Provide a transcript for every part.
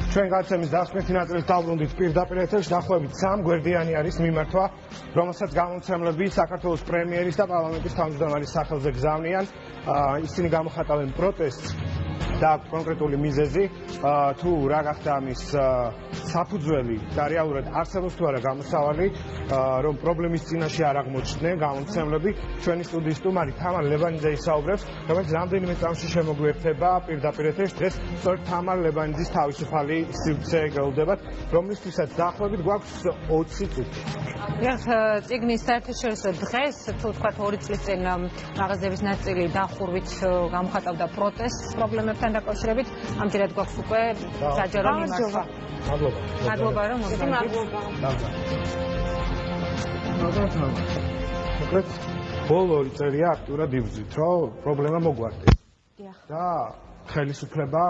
ჩვენ გადაცემის დასმეთი ნაწილის დავბრუნდით პირდაპირ ეთერში დაახლოებით 3 გვერდიანი არის მიმართვა, რომელსაც გამომცემლები საქართველოს პრემიერის და პარლამენტის თავმჯდომარის სახელზე გზავნიან. ისინი გამოხატავენ პროტესტს და კონკრეტული მიზეზი, თუ რა გახდა ამის საფუძველი და რეალურად არსებობს თუ არა გამოსავალი, რომ პრობლემის წინაშე არ აღმოჩნდნენ გამომცემლები. ჩვენი სტუდიის სტუმარი თამარ ლებანიძე ისაუბრებს, რომელიც რამდენიმე წამში შემოგვიერთება პირდაპირ ეთერში. დღეს სწორედ თამარ ლებანიძის თავისუფალი სივრცე გელოდებათ, რომლისთვისაც დაახლოებით გვაქვს 20 წუთი. წიგნის საერთაშორისო დღეს, თუ თქვათ 2 წლის წინ მაღაზიების ნაწილი დახურვით გამოხატავდა პროტესტს პრობლემებთან დაკავშირებით, ამჯერად გვაქვს უკვე საჯარო მიმართვა. მადლობა რომ მოგვიყვებით. ბოლო 2 წელია აქტიურად იბრძვით, რომ პრობლემა მოგვარდეს. და ხელისუფლება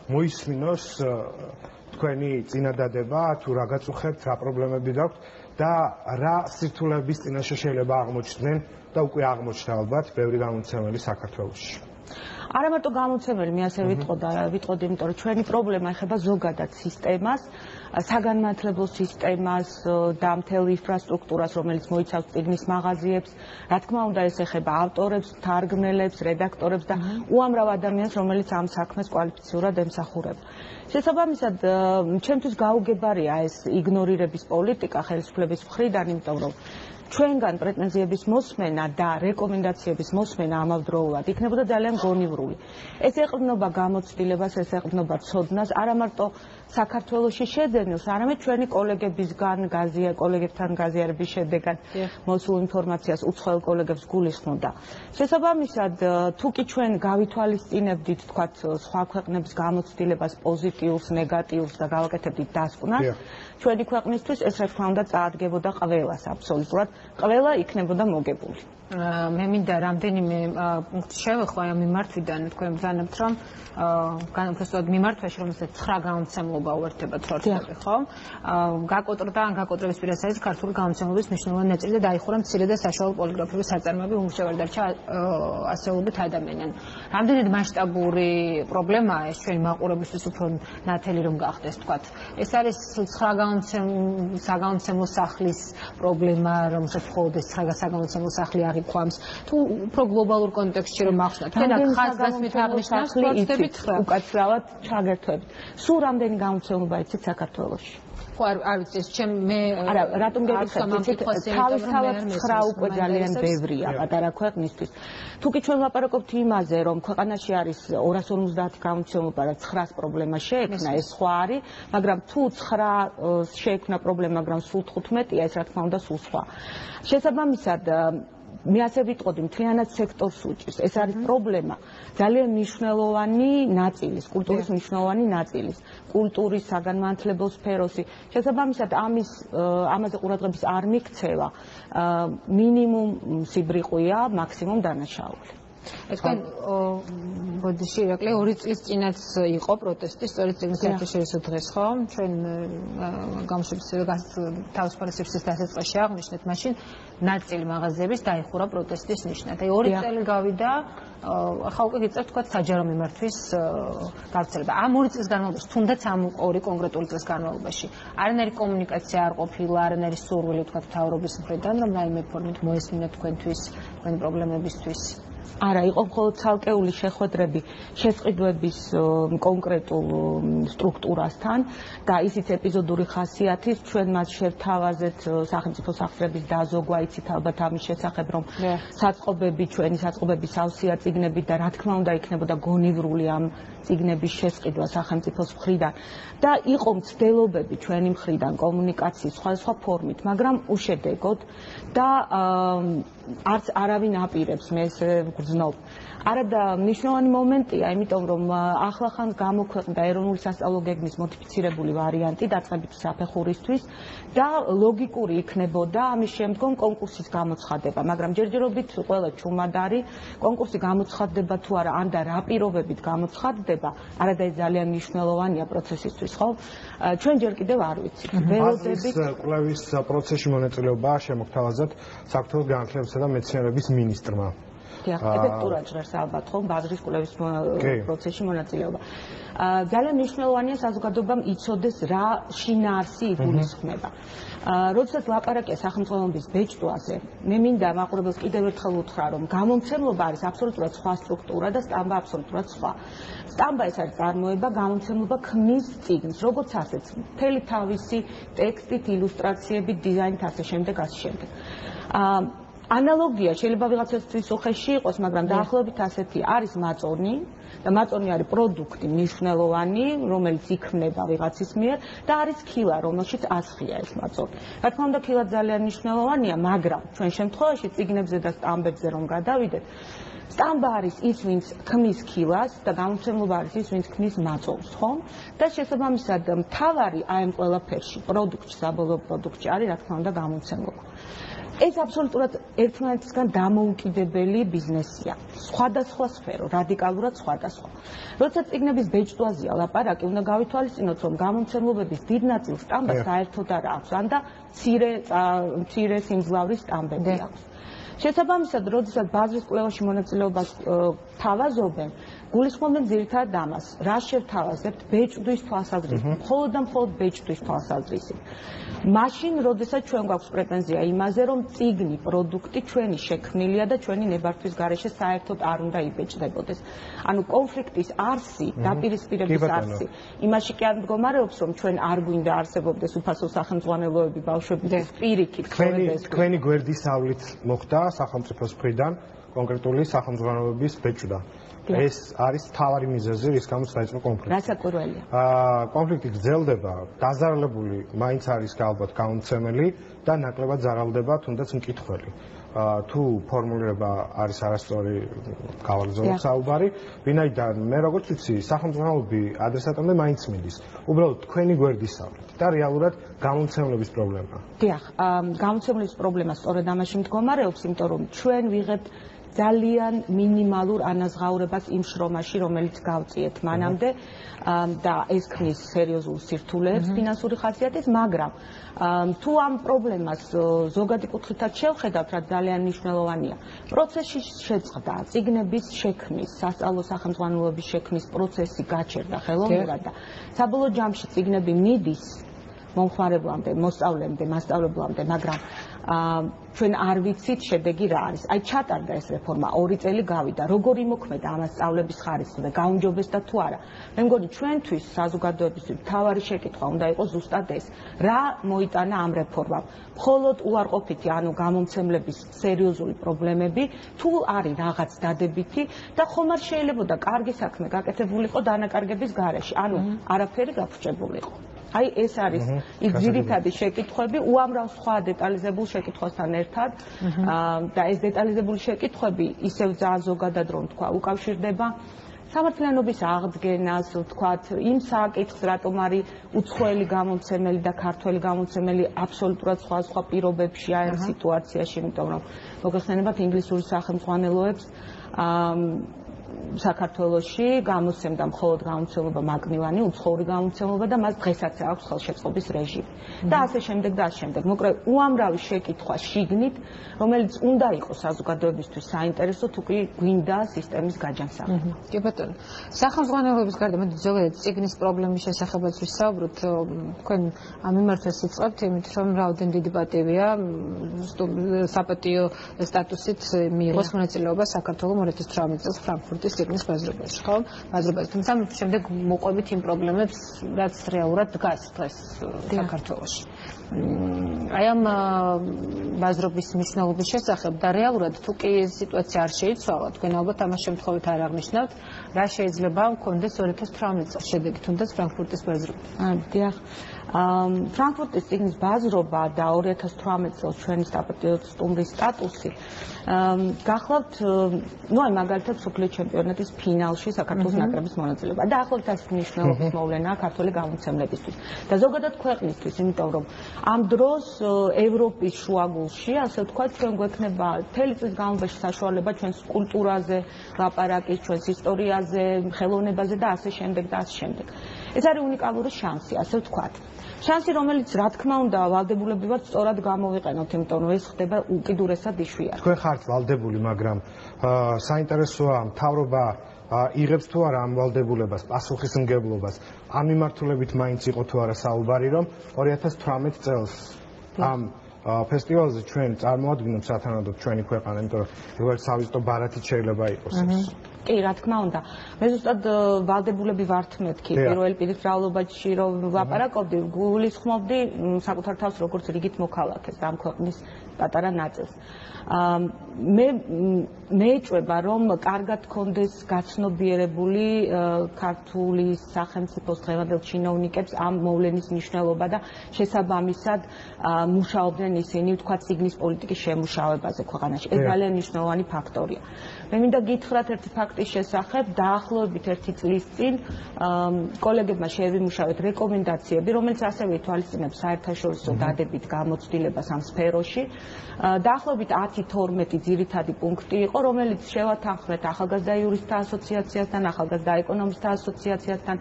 მოისმინოს თქვენი წინადადება, თუ რა გაწუხებთ, რა პრობლემები გაქვთ და რა სირთულეების წინაშე შეიძლება აღმოჩნდნენ და უკვე აღმოჩნდა ალბათ ბევრი გამომცემელი საქართველოში. არა მარტო გამომცემელი, მე ასე ვიტყოდი, იმიტომ რომ ჩვენი პრობლემა ეხება ზოგადად სისტემას, საგანმანათლებლო სისტემას და მთელ ინფრასტრუქტურას, რომელიც მოიცავს წიგნის მაღაზიებს. რა თქმა უნდა, ეს ეხება ავტორებს, თარგმნელებს, რედაქტორებს და უამრავ ადამიანს, რომელიც ამ საქმეს კვალიფიციურად ემსახურება. შესაბამისად, ჩემთვის გაუგებარია ეს იგნორირების პოლიტიკა ხელისუფლების მხრიდან, იმიტომ რომ ჩვენგან პრეტენზიების მოსმენა და რეკომენდაციების მოსმენა ამავდროულად იქნებოდა ძალიან გონივრული. ეს ეყრდნობა გამოცდილებას, ეს ეყრდნობა ცოდნას, არა მარტო საქართველოში შეძენილს, არამედ ჩვენი კოლეგებთან გაზიარების შედეგად მოსულ ინფორმაციას უცხოელ კოლეგებს გულისხმობდა. შესაბამისად, თუ კი ჩვენ გავითვალისწინებდით, თქვათ, სხვა ქვეყნების გამოცდილებას, პოზიტიურს, ნეგატიურს და გავაკეთებდით დასკვნას, ჩვენი ქვეყნისთვის ეს რა თქმა უნდა წაადგებოდა ყველას აბსოლუტურად. ყველა იქნებოდა მოგებული. მე მინდა რამდენიმე პუნქტი შევეხო ამ მიმართვიდან, თქვენ ბრძანებთ, რომ განსაკუთრებით მიმართვაში, რომელსაც 9 გამომცემლობა უერთებათ როარდები, ხო? გაკოტრდა ან გაკოტრების პირას არის ქართული გამომცემლობის მნიშვნელოვანი ნაწილი და დაიხურა მცირე და საშუალო პოლიგრაფიული საწარმოები, უმრჩეველი დარჩა ასეულობით ადამიანი. რამდენად მასშტაბური პრობლემაა ეს ჩვენი მაყურებლისთვის უფრო ნათელი რომ გახდეს, თქვათ. ეს არის 9 საგამომცემლო სახლის პრობლემა, რომელსაც მხოლოდ ეს 9 საგამომცემლო სახლი აღიქვამს, თუ უფრო გლობალურ კონტექსტში რომ ახსნათ. თქვენ აქ ხაზგასმით აღნიშნავს პროცესებით უკაცრავად ჩაგერთვებით. სულ რამდენი გამომცემლობა იცით საქართველოში? არ ვიცი, მე არა, რატომ გეკითხეთ, თავისთავად 9 უკვე ძალიან ბევრია პატარა ქვეყნისთვის. თუ კი ჩვენ ვაპარაკობთ იმაზე, რომ ქვეყანაში არის 250 გამომცემლობა და 9-ს პრობლემა შეექმნა, ეს სხვა არის, მაგრამ თუ 9 შეექმნა პრობლემა, მაგრამ სულ 15-ია, ეს რა თქმა უნდა სულ სხვა. შესაბამისად, მე ასე ვიტყოდი, მთლიანად სექტორს უჭირს. ეს არის პრობლემა ძალიან მნიშვნელოვანი ნაწილის, კულტურის მნიშვნელოვანი ნაწილის, კულტურის, საგანმანათლებლო სფეროსი. შესაბამისად, ამაზე ყურადღების არ მიქცევა მინიმუმ სიბრიყვია, მაქსიმუმ დანაშაული. თქვენ ბოდიში ირაკლი 2 წლის წინაც იყო პროტესტი, სწორედ წიგნის საერთაშორისო დღეს, ხო? ჩვენ გამშვების თავისუფალი სივრცის დასაწყისში აღნიშნეთ, მაშინ ნაწილი მაღაზიების დაიხურა პროტესტის ნიშნად. 2 წელი გავიდა, ახლა უკვე გიწევთ თქვათ საჯარო მიმართვის გავრცელება. ამ 2 წლის განმავლობაში, თუნდაც ამ 2 კონკრეტული წლის განმავლობაში, არანაირი კომუნიკაცია არ ყოფილა, არანაირი სურვილი თქვათ მთავრობის მხრიდან, რომ რაიმე ფორმით მოესმინათ თქვენთვის, თქვენი პრობლემებისთვის. არა, იყო მხოლოდ ცალკეული შეხვედრები შესყიდვების კონკრეტულ სტრუქტურასთან და ისიც ეპიზოდური ხასიათის, ჩვენ მას შევთავაზეთ სახელმწიფო სახსრების დაზოგვა, იცით ალბათ ამის შესახებ, რომ საწყობები, ჩვენი საწყობები სავსეა წიგნები და რა თქმა უნდა იქნებოდა გონივრული ამ წიგნების შესყიდვა სახელმწიფოს მხრიდან და იყო მცდელობები ჩვენი მხრიდან კომუნიკაციის სხვადასხვა ფორმით, მაგრამ უშედეგოდ და არც არავინ აპირებს მე ეს გრძნობ. არადა მნიშვნელოვანი მომენტია, იმიტომ რომ ახლახან გამოქვეყნდა ეროვნული სასწავლო გეგმის მოდიფიცირებული ვარიანტი დაწყებითი საფეხურისთვის და ლოგიკური იქნებოდა ამის შემდგომ კონკურსის გამოცხადება, მაგრამ ჯერჯერობით ყველა ჩუმად არის კონკურსი გამოცხადდება თუ არა, ან და რა პირობებით გამოცხადდება, არადა ეს ძალიან მნიშვნელოვანია პროცესისთვის, ხო? ჩვენ ჯერ კიდევ არ ვიცით. ველოდებით კვლევის პროცესში მონაწილეობა შემოგთავაზეთ საქართველოს განათლებისა და მეცნიერების მინისტრმა. დიახ, ეფექტურად ჟღერს ალბათ ხომ ბაზრის კვლევის პროცესში მონაწილეობა. ძალიან მნიშვნელოვანია საზოგადოებამ იცოდეს რა შინაარსი იგულისხმება. როდესაც ლაპარაკია სახელმწიფოების ბეჭდვაზე, მე მინდა მაყურებელს კიდევ ერთხელ უთხრა, რომ გამომცემლობა არის აბსოლუტურად სხვა სტრუქტურა და სტამბა აბსოლუტურად სხვა. სტამბა ეს არის წარმოება, გამომცემლობა ქმნის წიგნს, როგორც ასეც, მთელი თავისი ტექსტით, ილუსტრაციებით, დიზაინით, ასე შემდეგ, ასე შემდეგ. ანალოგია შეიძლება ვიღაცისთვის უხეში იყოს, მაგრამ დაახლოებით ასეთი არის მაწონი და მაწონი არის პროდუქტი მნიშვნელოვანი, რომელიც იქმნება ვიღაცის მიერ და არის ქილა, რომელშიც ასხია ეს მაწონი. რა თქმა უნდა, ქილა ძალიან მნიშვნელოვანია, მაგრამ ჩვენ შემთხვევაში წიგნებზე და სტამბებზე რომ გადავიდეთ, სტამბა არის ის, ვინც ქმნის ქილას და გამომცემლობა არის ის, ვინც ქმნის მაწონს, ხო? და შესაბამისად, მთავარი აი ამ ყველაფერში, პროდუქტში, საბოლოო პროდუქტში არის, რა თქმა უნდა, გამომცემლობა. ეს აბსოლუტურად ერთმანეთისგან დამოუკიდებელი ბიზნესია. სხვადასხვა სფერო, რადიკალურად სხვადასხვა. როცა წიგნების ბეჭდვაზეა ლაპარაკი, უნდა გავითვალისწინოთ, რომ გამომცემლობების დიდ ნაწილს სტამბა საერთოდ არ აქვს, ან და მცირე სიმძლავრის სტამბები აქვს. შესაბამისად, როდესაც ბაზრის კვლევაში მონაწილეობას თავაზობენ, გულისხმობენ ძირითადად ამას, რა შევთავაზებთ ბეჭდვის თვალსაზრისით, მხოლოდ და მხოლოდ ბეჭდვის თვალსაზრისით. მაშინ, როდესაც ჩვენ გვაქვს პრეტენზია იმაზე, რომ წიგნი, პროდუქტი ჩვენი შექმნილია და ჩვენი ნებართვის გარეშე საერთოდ არ უნდა იბეჭდებოდეს. ანუ კონფლიქტის არსი, დაპირისპირების არსი, იმაში კი არ მდგომარეობს, რომ ჩვენ არ გვინდა არსებობდეს უფასო სახელმძღვანელოები ბავშვების პირიქით. თქვენი გვერდისავლით მოხდა სახელმწიფოს მხრიდან კონკრეტული სახელმძღვანელოების ბეჭვდა. ეს არის თავარი მიზეზი, რის გამოც დაიწყო კონფლიქტი. რასაკვირველია. კონფლიქტი გრძელდება, დაზარალებული მაინც არის ალბათ გამომცემელი და ნაკლებად ზარალდება თუნდაც მკითხველი. თუ ფორმულირება არის არასწორი, გავაგზავნოთ საუბარი, ვინაიდან მე როგორც ვიცი, სახელმძღვანელოები ადრესატამდე მაინც მიდის. უბრალოდ თქვენი გვერდისავლით და რეალურად გამომცემლების პრობლემა. დიახ, გამომცემლების პრობლემა სწორედ ამაში მდგომარეობს, იმიტომ რომ ჩვენ ვიღებთ ძალიან მინიმალურ ანაზღაურებას იმ შრომაში, რომელიც გავწიეთ მანამდე და ეს ქმნის სერიოზულ სირთულეებს ფინანსური ხასიათის, მაგრამ თუ ამ პრობლემას ზოგადი კუთხითაც შევხედავთ, რაც ძალიან მნიშვნელოვანია, პროცესში შეწყდა წიგნების შექმნის, სასწავლო სახელმძღვანელოების შექმნის პროცესი გაჩერდა ხელოვნურად და საბოლოო ჯამში წიგნები მიდის მომხმარებლამდე, მოსწავლემდე, მასწავლებლამდე, მაგრამ ჩვენ არ ვიცით შედეგი რა არის. აი ჩატარდა ეს რეფორმა, 2 წელი გავიდა. როგორ იმოქმედა ამასწავლების ხარისხი და გაუმჯობესდა თუ არა. მე მგონი ჩვენთვის საზოგადოებისთვის მთავარი შეკითხვა უნდა იყოს ზუსტად ეს. რა მოიტანა ამ რეფორმამ? მხოლოდ უარყოფითი, ანუ გამომცემლების სერიოზული პრობლემები, თუ არის რაღაც დადებითი და ხომ არ შეიძლებოდა კარგი საქმე გაკეთებულიყო დანაკარგების გარეშე, ანუ არაფერი გაფრჩებულიყო. აი ეს არის ის ძირითადი შეკითხვები უამრავ სხვა დეტალიზებულ შეკითხვასთან ერთად და ეს დეტალიზებული შეკითხვები ისევ ძალიან ზოგადად რომ თქვა უკავშირდება სამართლიანობის აღდგენას, ვთქვათ, იმ საკითხს, რატომ არის უცხოელი გამომცემელი და ქართველი გამომცემელი აბსოლუტურად სხვა პირობებში აი ამ სიტუაციაში, იმიტომ რომ მოგეხსენებათ ინგლისური სახელმძღვანელოებს საქართველოში გამოსცემდა მხოლოდ გამომცემლობა მაკმილანი, უცხოური გამომცემლობა და მას დღესაც აქვს ხელშეწყობის რეჟიმი. და ასე შემდეგ და ასე შემდეგ. მოკლედ უამრავი შეკითხვა შიგნით, რომელიც უნდა იყოს საზოგადოებისთვის საინტერესო, თუ კი გვინდა სისტემის გაჯანსაღება. კი ბატონო. სახელმძღვანელოების გარდა მე ზოგადად წიგნის პრობლემის შესახებაც ვისაუბროთ, თქვენ ამ მიმართვას იწყებთ, იმით რომ რაოდენ დიდი პატივია საპატიო სტატუსით მიიღოს მონაწილეობა საქართველოს 2018 წელს ფრანკფურტის წიგნის ბაზრობაში, ხო? ბაზრობაში. თუმცა შემდეგ მოყვებით იმ პრობლემებს, რაც რეალურად დგას დღეს საქართველოში. აი ამ ბაზრობის მნიშვნელობის შესახებ და რეალურად თუ კი სიტუაცია არ შეიცვალა, თქვენ ალბათ ამას შემთხვევით არ აღნიშნავთ, რა შეიძლება მქონდეს 2018 წელს შედეგი თუნდაც ფრანკფურტის ბაზრობა. დიახ. ფრანკფურტის წიგნის ბაზრობა და 2018 წელს ჩვენი საპატიო სტუმრის სტატუსი გახლავთ, ну აი მაგალითად სოფლიო ჩემპიონატის ფინალში საქართველოს ნაკრების მონაწილეობა. და ახლავთ ეს მნიშვნელობის მოვლენაა ქართველი გამომცემლებისთვის და ზოგადად ქვეყნისთვის, იმიტომ რომ ამ დროს ევროპის შუაგულში, ასე ვთქვათ, ჩვენ გვექნება მთელი წლის განმავლობაში საშუალება ჩვენს კულტურაზე ლაპარაკის, ჩვენს ისტორიაზე, ხელოვნებაზე და ასე შემდეგ და ასე შემდეგ. ეს არის უნიკალური შანსი, ასე ვთქვათ. შანსი, რომელიც რა თქმა უნდა ვალდებულები ვართ სწორად გამოვიყენოთ, იმიტომ რომ ეს ხდება უკიდურესად იშვიათად. თქვენ ხართ ვალდებული, მაგრამ საინტერესოა მთავრობა იღებს თუ არა ამ ვალდებულებას, პასუხისმგებლობას. ამ მიმართულებით მაინც იყო თუ არა საუბარი, რომ 2018 წელს ამ ფესტივალზე ჩვენ წარმოადგენთ სათანადოდ ჩვენი ქვეყანა, იმიტომ რომ როგორც სავიზიტო ბარათი შეიძლება იყოს ეს. კი, რა თქმა უნდა. მე ზუსტად ვალდებულები ვართ მეთქი. პირველი პირის ბრალობაში რომ ვაპარაკობდი, გულისხმობდი საკუთარ თავს როგორც რიგით მოქალაქეს ამ ქვეყნის პატარა ნაწილს. მე ეჭვება რომ კარგად გქონდეს გაცნობიერებული ქართული სახელმწიფოს დღევანდელ ჩინოვნიკებს ამ მოვლენის მნიშვნელობა და შესაბამისად მუშაობდნენ ისინი ვთქვათ სიგნის პოლიტიკის შემუშავებაზე ქვეყანაში. ეს ძალიან მნიშვნელოვანი ფაქტორია. მე მინდა გითხრათ ერთი ფაქტის შესახებ, დაახლოებით 1 წლის წინ კოლეგებმა შევიმუშავეთ რეკომენდაციები, რომელიც ასევე ითვალისწინებს საერთაშორისო დადებით გამოცდილებას ამ სფეროში. დაახლოებით 10-12 ძირითადი პუნქტი იყო, რომელიც შევათანხმეთ ახალგაზრდა იურისტთა ასოციაციასთან, ახალგაზრდა ეკონომისტთა ასოციაციასთან,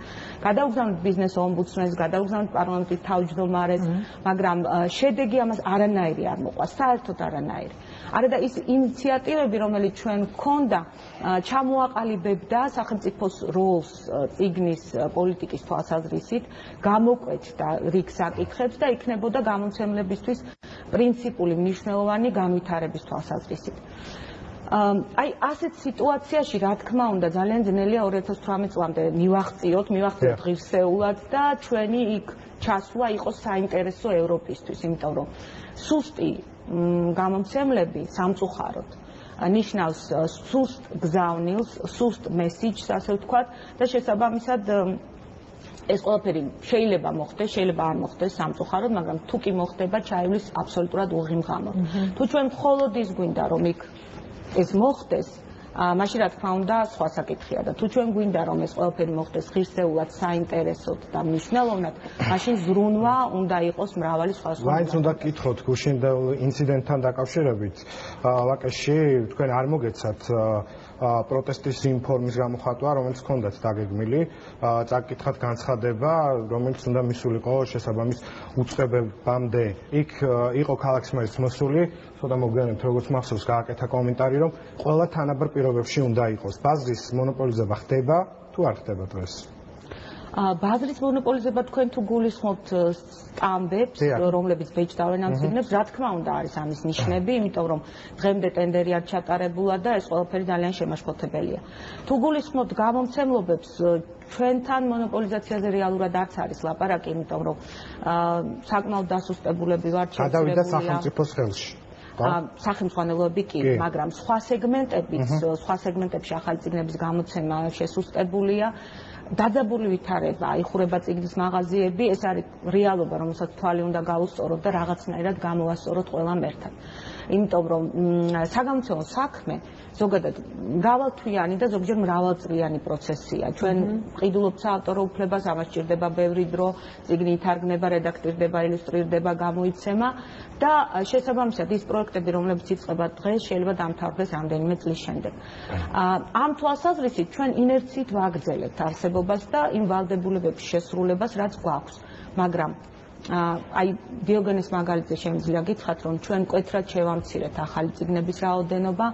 გადავგზავნეთ ბიზნეს ომბუდსმენს, გადავგზავნეთ პარლამენტის თავმჯდომარეს, მაგრამ შედეგი ამას არანაირი არ მოყვა, საერთოდ არანაირი. არა და ის ინიციატივები, რომელიც ჩვენ გქონდა, ჩამოაყალიბებდა სახელმწიფოს როლს წიგნის პოლიტიკის თვალსაზრისით, გამოკვეთდა რიგ საკითხებს და იქნებოდა გამომცემლებისთვის პრინციპული მნიშვნელოვანი განვითარების თვალსაზრისით. აი ასეთ სიტუაციაში რა თქმა უნდა ძალიან ძნელია 2018 წლამდე მივახციოთ ღირსეულად და ჩვენი იქ ჩასვლა იყოს საინტერესო ევროპისთვის, იმიტომ რომ სუსტი გამომცემლები სამწუხაროდ ნიშნავს სუსტ გზავნილს, სუსტ მესიჯს, ასე ვთქვათ და შესაბამისად ეს ყველაფერი შეიძლება მოხდეს, შეიძლება არ მოხდეს სამწუხაროდ, მაგრამ თუ კი მოხდება, ჩაივლის აბსოლუტურად უღიმღამოდ. თუ ჩვენ მხოლოდ ის გვინდა, რომ იქ ეს მოხდეს, მაშინ რა თქმა უნდა სხვა საკითხია და თუ ჩვენ გვინდა, რომ ეს ყველაფერი მოხდეს ღირსეულად, საინტერესოდ და მნიშვნელოვნად, მაშინ ზრუნვა უნდა იყოს მრავალი სხვადასხვა. მაინც უნდა გკითხოთ გუშინდელ ინციდენტთან დაკავშირებით, ვაკეში თქვენ არ მოგეცათ პროტესტის იმ ფორმის გამოხატვა, რომელიც ჰქონდათ დაგეგმილი, წაკითხათ განცხადება, რომელიც უნდა მისულიყო შესაბამის უწყებებამდე. იქ იყო ქალაქის მერის მოსული, ცოტა მოგვიანებით როგორც მახსოვს გააკეთა კომენტარი, რომ ყველა თანაბარ პირობებში უნდა იყოს. ბაზრის მონოპოლიზება ხდება თუ არ ხდება დღეს? ბაზრის მონოპოლიზება თქვენ თუ გულისხმობთ სტამბებს, რომლებიც ბეჭდავენ ამ წიგნებს, რა თქმა უნდა არის ამის ნიშნები, იმიტომ რომ დღემდე ტენდერი არ ჩატარებულა და ეს ყველაფერი ძალიან შემაშფოთებელია. თუ გულისხმობთ გამომცემლობებს, ჩვენთან მონოპოლიზაციაზე რეალურად არც არის ლაპარაკი, იმიტომ რომ საკმაოდ დასუსტებულები ვართ შევსწრებული. გადავიდა სახელმწიფოს ხელში. სახელმწიფოები კი, მაგრამ სხვა სეგმენტებში ახალი წიგნების გამოცემა შესუსტებულია. დაძაბული ვითარება, აიხურება წიგნის მაღაზიები, ეს არის რეალობა, რომელსაც თვალი უნდა გავუსწოროთ და რაღაცნაირად გამოვასწოროთ ყველამ ერთად. იმიტომ რომ საგამომცემლო საქმე ზოგადად მრავალთვიანი და ზოგჯერ მრავალწლიანი პროცესია. ჩვენ ყიდულობთ საავტორო უფლებას, ამას სჭირდება ბევრი დრო, წიგნი ითარგმნება, რედაქტირდება, ილუსტრირდება, გამოიცემა და შესაბამისად ის პროექტები, რომლებიც იწყება დღეს, შეიძლება დამთავრდეს რამდენიმე წლის შემდეგ. ამ თვალსაზრისით ჩვენ ინერციით ვაგრძელებთ არსებობას და იმ ვალდებულებების შესრულებას, რაც გვაქვს. მაგრამ აი დიოგენეს მაგალითზე შემიძლია გითხრათ, რომ ჩვენ მკვეთრად შევამცირეთ ახალი წიგნების რაოდენობა,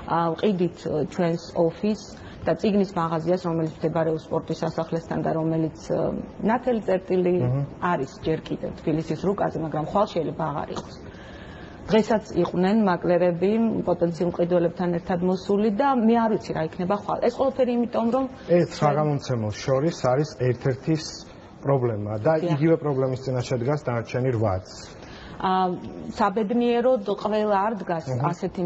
ვყიდით ჩვენს ოფისს და წიგნის მაღაზიას, რომელიც მდებარეობს სპორტის სასახლესთან და რომელიც ნათელი წერტილი არის ჯერ კიდევ თბილისის რუკაზე, მაგრამ ხვალ შეიძლება აღარ იყოს. დღესაც იყვნენ მაკლერები პოტენციურ მყიდველებთან ერთად მოსული და მე არ ვიცი რა იქნება ხვალ. ეს ყველაფერი იმიტომ რომ ეს საგამომცემლოს შორის არის ერთ-ერთი პრობლემა და იგივე პრობლემის წინაშე დგას დანარჩენი 8-ს. საბედნიეროდ ყველა არ დგას ასეთი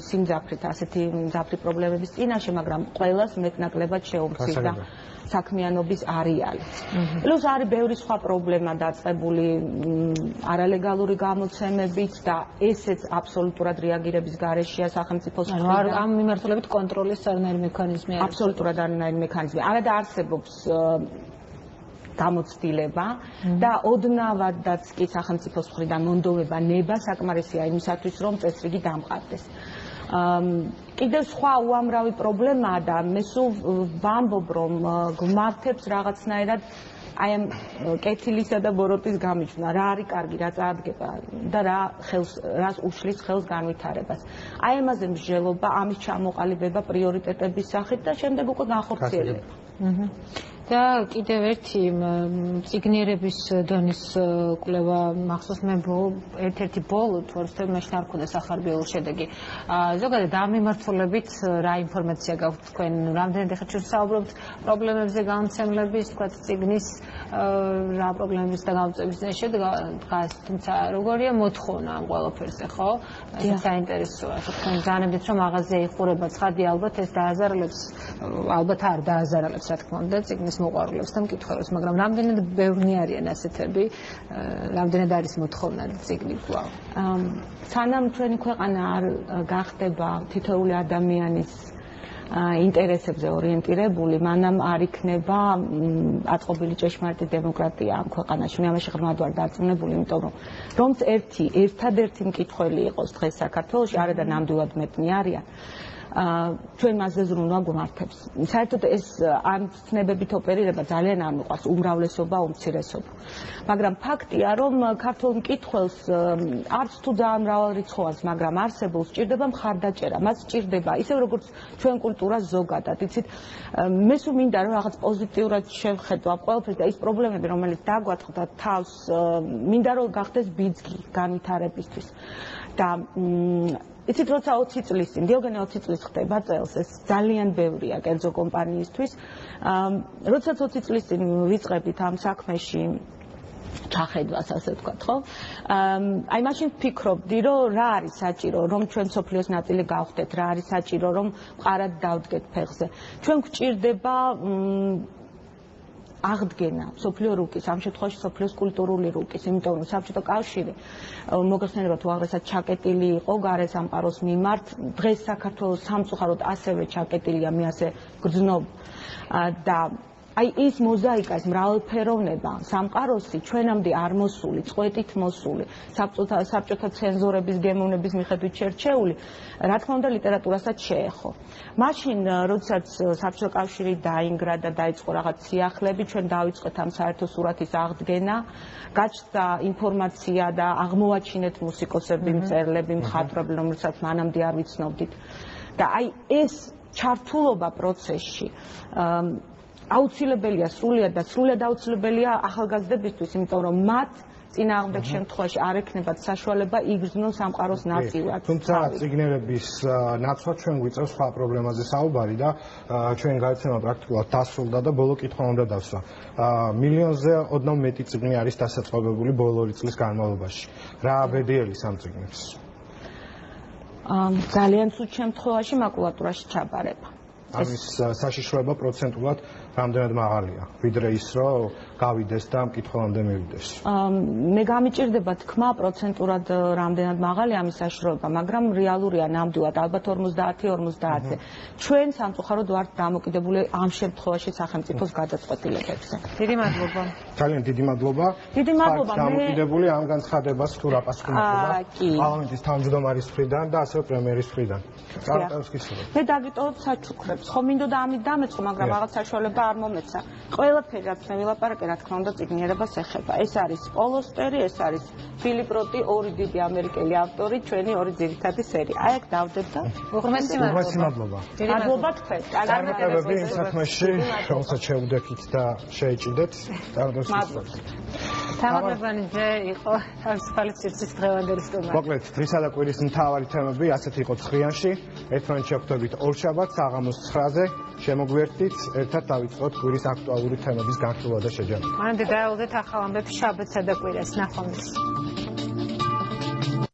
სიმძაფრით, ასეთი მძაფრი პრობლემების წინაშე, მაგრამ ყველას მეტნაკლებად შეუმცირდა საქმიანობის არეალი. პლუს არის ბევრი სხვა პრობლემა დაწყებული არალეგალური გამოცემებით და ესეც აბსოლუტურად რეაგირების გარეშეა სახელმწიფოს მხრიდან. ამ მიმართულებით კონტროლის არანაირი მექანიზმი არ არის. აბსოლუტურად არანაირი მექანიზმი. არადა არსებობს გამოცდილება და ოდნავადაც კი სახელმწიფოს მხრიდან მონდომება ნება საკმარისია იმისათვის, რომ წესრიგი დამყარდეს. კიდევ სხვა უამრავი პრობლემაა და მე სულ ვამბობ, რომ გვმართებს რაღაცნაირად აი ამ კეთილისა და ბოროტის გამიჩნდა, რა არის კარგი, რა წაადგება და რას უშლის ხელს განვითარებას. აი ამაზე მსჯელობა, ამის ჩამოყალიბება პრიორიტეტების სახით და შემდეგ უკვე განხორციელება. და კიდევ ერთი ციგნიერების დონის კვლევა მახსოვს მე ერთ-ერთი ბოლო თორემ მაშინ არ ქონდა სახარბიელო შედეგი. ზოგადად ამ მიმართულებით რა ინფორმაცია გაქვთ თქვენ? რამდენად ახლა ჩვენ საუბრობთ პრობლემებზე გამოცემლების, თქვა ციგნის რა პრობლემების და გამოწვევების დგას, თუმცა როგორია მოთხოვნა ამ ყველაფერზე, ხო? ეს საინტერესოა. თქვენ ზანებდით რომ მაღაზია იხურება ცხადი ალბათ ეს დააზარალებს, ალბათ არ დააზარალებს რა თქმა უნდა ციგნის მოყვარულებს და მკითხველებს, მაგრამ რამდენად ბევრი არიან ასეთები, რამდენად არის მოთხოვნა ციგნი კვლავ. სანამ ჩვენი ქვეყანა არ გახდება თითოეული ადამიანის ინტერესებზე ორიენტირებული, მანამ არ იქნება აწყობილი ჭეშმარიტი დემოკრატია ამ ქვეყანაში. მე ამაში ღრმად ვარ დარწმუნებული, იმიტომ რომ ერთადერთი მკითხველი იყოს დღეს საქართველოში, არა და ნამდვილად მეტნი არიან. ჩვენ მასზე ზრუნვა გვმართებს. საერთოდ ეს ამ ცნებებით ოპერირება ძალიან არ მიყვარს, უმრავლესობა, უმცირესობა. მაგრამ ფაქტია, რომ ქართულ მკითხველს არც თუ ძალიან მრავალრიცხოვანს, მაგრამ არსებობს სჭირდება მხარდაჭერა. მას სჭირდება, ისევ როგორც ჩვენ კულტურას ზოგადად, იცით, მე სულ მინდა რომ რაღაც პოზიტიურად შევხედო ამ ყველაფერს და ის პრობლემები, რომელიც დაგვაწყდა თავს, მინდა რომ გახდეს ბიძგი განვითარებისთვის. და იცით, როცა 20 წლის წინ, დიოგენე 20 წლის ხდება წელს, ეს ძალიან ბევრია კერძო კომპანიისთვის. როდესაც 20 წლის წინ ვიწყებდით ამ საქმეში ჩახედვას, ასე ვთქვათ, ხო? აი მაშინ ვფიქრობდი, რომ რა არის საჭირო, რომ ჩვენ სოფლიოს ნაწილი გავხდეთ, რა არის საჭირო, რომ მყარად დავდგეთ ფეხზე. ჩვენ გვჭირდება აღდგენა სოფლიო რუკის, ამ შემთხვევაში სოფლიოს კულტურული რუკის, იმიტომ რომ საბჭოთა კავშირი მოგეხსენება თუ აღრესად ჩაკეტილი იყო გარე სამყაროს მიმართ, დღეს საქართველოს სამწუხაროდ ასევე ჩაკეტილია, მე ასე გრძნობ და აი ის მოზაიკა, ეს მრავალფეროვნება, სამყაროსი ჩვენამდე არ მოსული, წყვეტით მოსული, საბჭოთა ცენზორების გემოვნების მიხედვით შერჩეული, რა თქმა უნდა ლიტერატურასაც შეეხო. მაშინ, როდესაც საბჭოთა კავშირი დაინგრა და დაიწყო რაღაც სიახლეები, ჩვენ დავიწყეთ ამ საერთო სურათის აღდგენა, გაჩნდა ინფორმაცია და აღმოვაჩინეთ მუსიკოსები, მწერლები, მხატვრები, რომელსაც მანამდე არ ვიცნობდით. და აი ეს ჩართულობა პროცესში აუცილებელია სრულიად აუცილებელია ახალგაზრდებისთვის, იმიტომ რომ მათ წინააღმდეგ შემთხვევაში არ ექნებათ საშუალება იგრძნონ სამყაროს ნაწილად. თუმცა ციგნიერების ნაცვლად ჩვენ გვიწევს სხვა პრობლემაზე საუბარი და ჩვენ გაიცემა პრაქტიკულად დასრულდა და ბოლო კითხვა უნდა დავსვა. მილიონზე ოდნავ მეტი ციგნი არის დასაწყობებული ბოლო წლის განმავლობაში. რა აბედიელი სამ ციგნებს? ძალიან ცუდ შემთხვევაში მაკულატურაში ჩაბარება. ამის საშიშროება პროცენტულად რამდენად მაღალია, ვიდრე ის, რომ გავიდეს და მკითხველამდე მივიდეს. მე გამიჭირდება თქმა პროცენტურად რამდენად მაღალია ამის საშიშროება, მაგრამ რეალურია ნამდვილად ალბათ 50-50-ზე. ჩვენ სამწუხაროდ ვართ დამოკიდებული ამ შემთხვევაში სახელმწიფოს გადაწყვეტილებებზე. დიდი მადლობა. ძალიან დიდი მადლობა. დიდი მადლობა. დამოკიდებული ამ განცხადებას თუ რა პასუხობდება პარლამენტის თავმჯდომარის მხრიდან და ასევე პრემიერის მხრიდან. მე დაგიტოვებ საჩუქრებს. ხო მინდოდა ამით დამეწყო, მაგრამ რაღაც საშუალება არ მომეცა. ყველაფერი რაც მე ვილაპარაკე, რა თქმა უნდა, ციგნიერებას ეხება. ეს არის პოლოსტერი, ეს არის ფილიპ როტი, ორი დიდი ამერიკელი ავტორი, ჩვენი ორი ძირითადი სერია. აი აქ დავდებ და უღრმესი მადლობა. მადლობა თქვენ. წარმატებები იმ საქმეში, რომელსაც შევუდექით და შეეჭიდეთ. მადლობა. თამარ იყო თავისუფალი სივრცის დღევანდელი სტუმარი. მოკლედ, დღისა და კვირის მთავარი თემები ასეთი იყო ცხრიანში. ერთმანეთს შევხვდებით ორშაბათს საღამოს 9-ზე. შემოგვერთდით, ერთად დავიწყოთ კვირის აქტუალური თემების განხილვა და შეჯამება. მანამდე დაელოდეთ ახალ ამბებს შაბათსა და კვირას. ნახვამდის.